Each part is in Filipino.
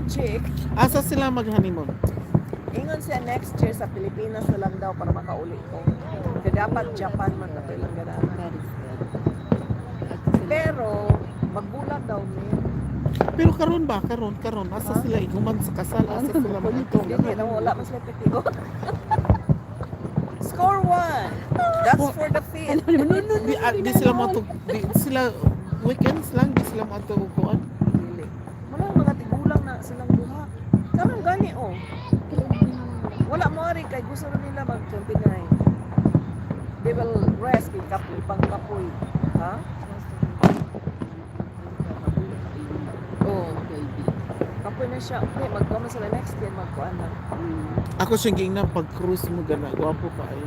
chick. Asa sila mag-honeymoon? Ingon siya next year sa Pilipinas na lang daw para makauli ko. Kaya dapat Japan man na lang ganahan. That is good. Pero, magbulag daw ni. Pero karon ba? Karon. Asa sila iguman sa kasal? Asa sila mag-ito? Hindi na wala mas lepetigo. Score 1. That's for the field. Di sila di sila weekends lang, di sila matukuan. Dili. Wala mga tigulang na silang buha. Karang gani oh. Wala mo rin kay gusto na nila mag-29. They will rest in kapoy, pang kapoy. Ha? Oh, baby. Kapoy na siya. Okay, magkuha na sila next year, magkuha na. Ako singing na pag-cruise mo gana, gwapo ka ay.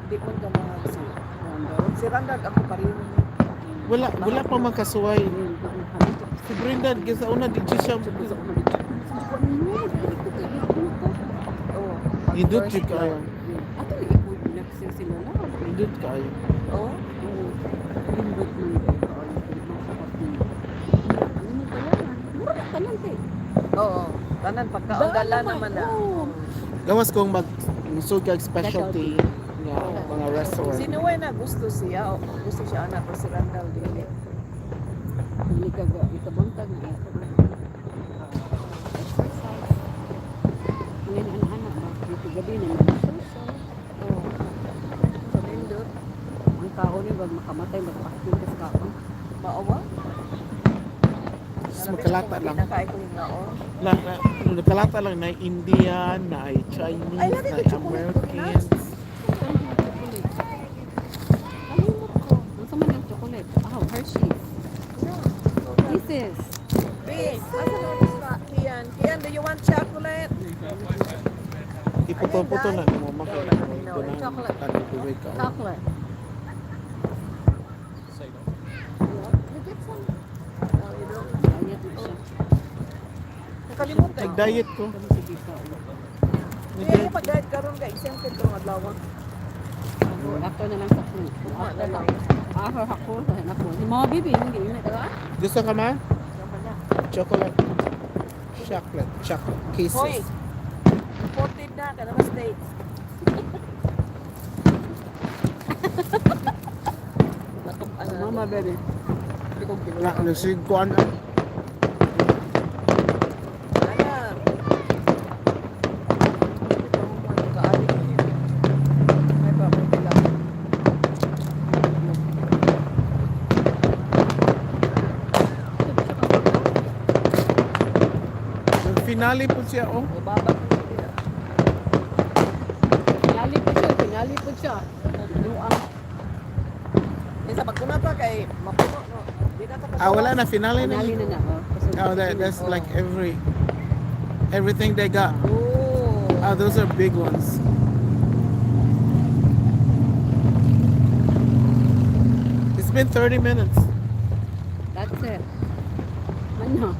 Hindi mo ganahan siya. Si Randall, ako pa rin. Wala pa man kasuway. Si Brenda, sa una di siya. Oh. Idot siya kayo. Ato ni ikot nagsir sila na. Idot kayo. Oh? Invite man kayo. Ano pala? Mura na tanan te. Oo. Tanan, pagkaangala naman na. Gawas kong mag-musog kag specialty nga mga restaurant. Sinuway na gusto siya. O, gusto siya anak ko si Randall. Dili. Hindi ka ga itabuntag na ito. Ngayon anak-anak ba? Dito gabi na mag-social. Oo. Sa Lindot. Ang kaon ni wag makamatay magpakitas ka ako. Maawa? Mas makalata lang. Pinakain ko yung laon. Nakalata lang na Indian, na ay Chinese, Ay, na natin ay yung chocolate American. Kalimot ko. Ang sama ng chocolate. Oh, Hershey's. Kisses. Big. Asa na ulit sa Kian? Kian, do you want chocolate? Iputo-puto na mo maka. Chocolate. Chocolate. Chocolate. You get some. Oh, you don't. Diet na siya. Nakalimutan. Nag-diet ko. Kami sige ka. Kaya yung pag-diet karon ka, exempted ko ng adlaw. After na lang sa food. After lang. After ako. Ako. Si mga bibi. Hindi na talaga. Gusto ka ma? Sama na. Chocolate. Chocolate Hoy! cases. Imported na ka naman States. Mama baby. Hindi kong Na, kinuha. nasig ko ano. Ayan. Kaalit ko yun. May property lang. Finale po siya, oh. O baba ko yun. Pinalipod siya. Pinalipod siya. Luang. Minsan pag pa kay mapuno, no? Di na tapos. Wala na, finale na. Pinali na na. Oh, that's like everything they got. Oh. Those are big ones. It's been 30 minutes. That's it. Ano?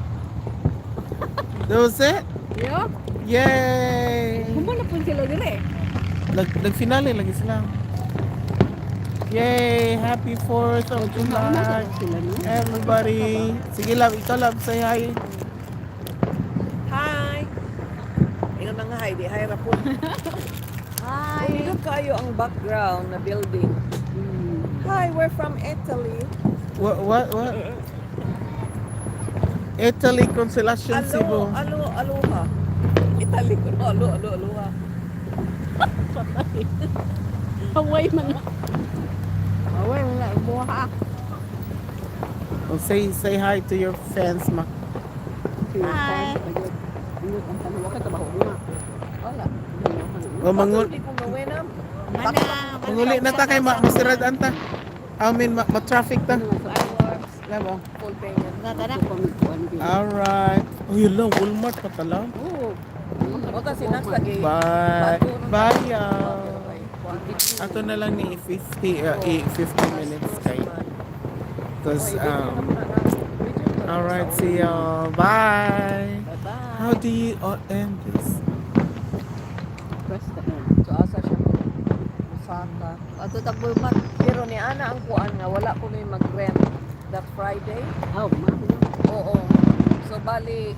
That was it? Yup. Yay! Kumuna po sila dire. Nag-finale lagi sila. Yay! Happy 4th of July! Sila no? Everybody! Sige love, ikaw love, say hi. Hi! Ino na nga, Heidi. Hi, Rapun. Hi! Dito kayo ang background na building. Hi, we're from Italy. What? Italy Constellation Cebu. Aloha. Italy ko, no? Aloha. Hawaii man na. Hawaii man na. Buha. Oh, say hi to your fans, ma. Hi. Ang tanong ka trabaho mo. Wala. O Hindi ko gawin na. manguli na ta kay masirad anta. I mean, ma-traffic ta. Labo. Full payment. Alright. Oh, yun lang. Walmart pa tala. Oo. O kasi Knox lagi. Bye. Bye, y'all. Bye. Ato na lang ni 50 minutes kay. Because, alright, see y'all. Bye. Bye-bye. How do you end this? Press the end. So asa siya Osaka. Ato tagboy man. Pero ni ana ang kuan nga wala ko may mag-rent that Friday. Oh, ma. Oo. So bali